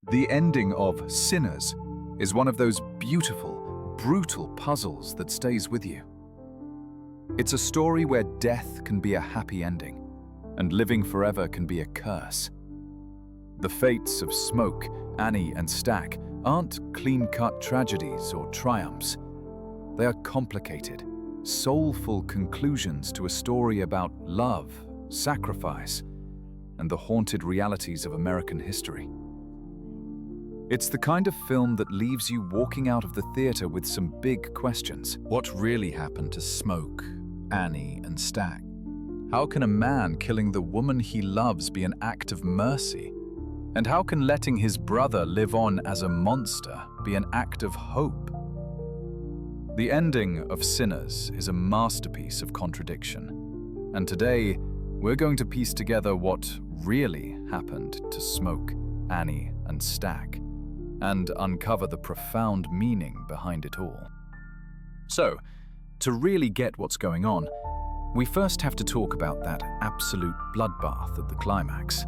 The ending of Sinners is one of those beautiful, brutal puzzles that stays with you. It's a story where death can be a happy ending, and living forever can be a curse. The fates of Smoke, Annie, and Stack aren't clean-cut tragedies or triumphs. They are complicated, soulful conclusions to a story about love, sacrifice, and the haunted realities of American history. It's the kind of film that leaves you walking out of the theater with some big questions. What really happened to Smoke, Annie, and Stack? How can a man killing the woman he loves be an act of mercy? And how can letting his brother live on as a monster be an act of hope? The ending of Sinners is a masterpiece of contradiction. And today, we're going to piece together what really happened to Smoke, Annie, and Stack, and uncover the profound meaning behind it all. So, to really get what's going on, we first have to talk about that absolute bloodbath at the climax.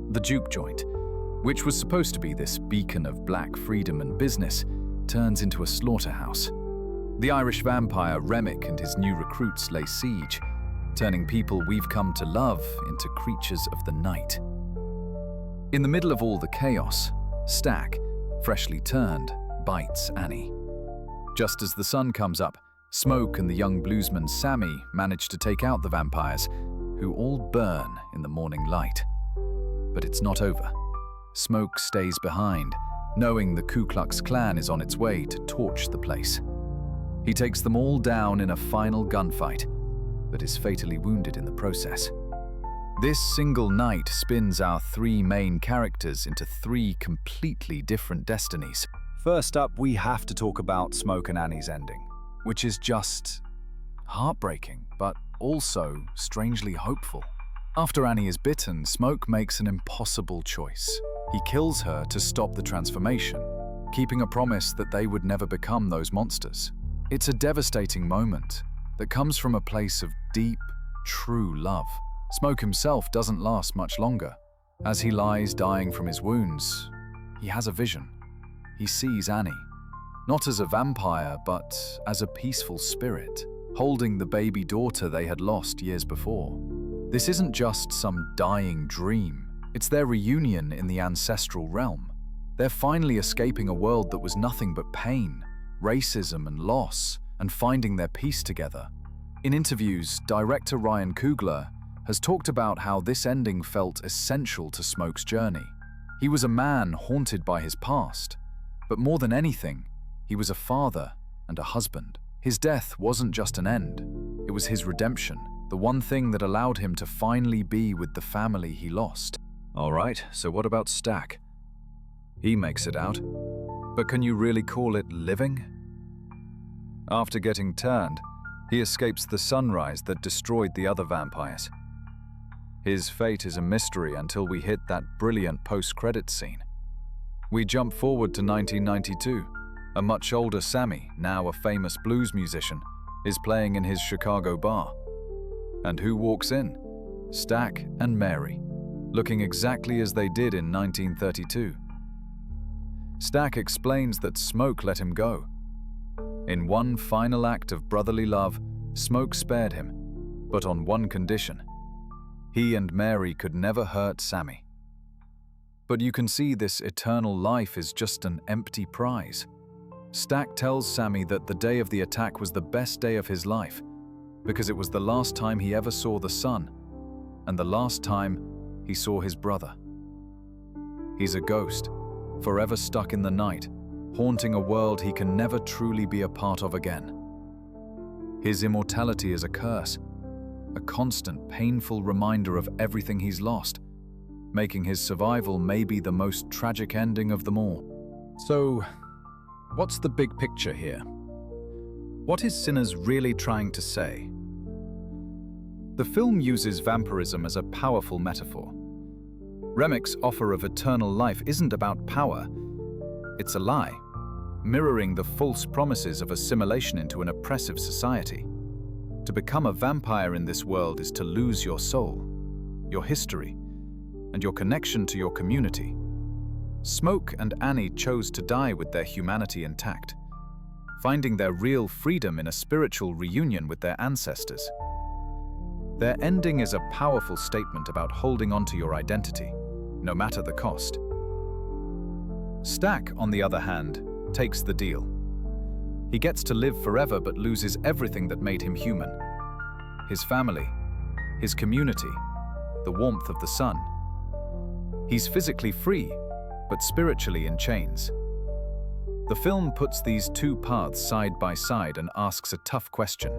The juke joint, which was supposed to be this beacon of black freedom and business, turns into a slaughterhouse. The Irish vampire Remick and his new recruits lay siege, turning people we've come to love into creatures of the night. In the middle of all the chaos, Stack, freshly turned, bites Annie. Just as the sun comes up, Smoke and the young bluesman Sammy manage to take out the vampires, who all burn in the morning light. But it's not over. Smoke stays behind, knowing the Ku Klux Klan is on its way to torch the place. He takes them all down in a final gunfight, but is fatally wounded in the process. This single night spins our three main characters into three completely different destinies. First up, we have to talk about Smoke and Annie's ending, which is just heartbreaking, but also strangely hopeful. After Annie is bitten, Smoke makes an impossible choice. He kills her to stop the transformation, keeping a promise that they would never become those monsters. It's a devastating moment that comes from a place of deep, true love. Smoke himself doesn't last much longer. As he lies dying from his wounds, he has a vision. He sees Annie, not as a vampire, but as a peaceful spirit, holding the baby daughter they had lost years before. This isn't just some dying dream. It's their reunion in the ancestral realm. They're finally escaping a world that was nothing but pain, racism, and loss, and finding their peace together. In interviews, director Ryan Coogler has talked about how this ending felt essential to Smoke's journey. He was a man haunted by his past, but more than anything, he was a father and a husband. His death wasn't just an end, it was his redemption, the one thing that allowed him to finally be with the family he lost. Alright, so what about Stack? He makes it out, but can you really call it living? After getting turned, he escapes the sunrise that destroyed the other vampires. His fate is a mystery until we hit that brilliant post-credits scene. We jump forward to 1992. A much older Sammy, now a famous blues musician, is playing in his Chicago bar. And who walks in? Stack and Mary, looking exactly as they did in 1932. Stack explains that Smoke let him go. In one final act of brotherly love, Smoke spared him, but on one condition. He and Mary could never hurt Sammy. But you can see this eternal life is just an empty prize. Stack tells Sammy that the day of the attack was the best day of his life, because it was the last time he ever saw the sun, and the last time he saw his brother. He's a ghost, forever stuck in the night, haunting a world he can never truly be a part of again. His immortality is a curse, a constant, painful reminder of everything he's lost, making his survival maybe the most tragic ending of them all. So, what's the big picture here? What is Sinners really trying to say? The film uses vampirism as a powerful metaphor. Remick's offer of eternal life isn't about power, it's a lie, mirroring the false promises of assimilation into an oppressive society. To become a vampire in this world is to lose your soul, your history, and your connection to your community. Smoke and Annie chose to die with their humanity intact, finding their real freedom in a spiritual reunion with their ancestors. Their ending is a powerful statement about holding on to your identity, no matter the cost. Stack, on the other hand, takes the deal. He gets to live forever but loses everything that made him human. His family, his community, the warmth of the sun. He's physically free, but spiritually in chains. The film puts these two paths side by side and asks a tough question.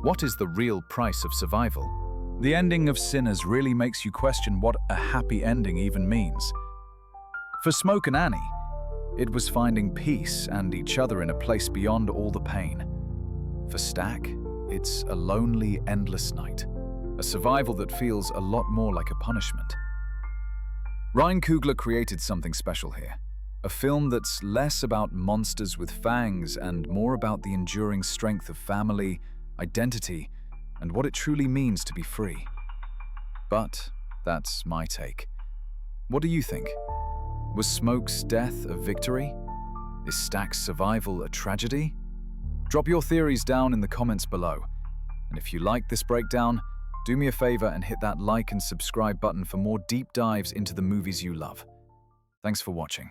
What is the real price of survival? The ending of Sinners really makes you question what a happy ending even means. For Smoke and Annie, it was finding peace and each other in a place beyond all the pain. For Stack, it's a lonely, endless night, a survival that feels a lot more like a punishment. Ryan Coogler created something special here, a film that's less about monsters with fangs and more about the enduring strength of family, identity, and what it truly means to be free. But that's my take. What do you think? Was Smoke's death a victory? Is Stack's survival a tragedy? Drop your theories down in the comments below. And if you like this breakdown, do me a favor and hit that like and subscribe button for more deep dives into the movies you love. Thanks for watching.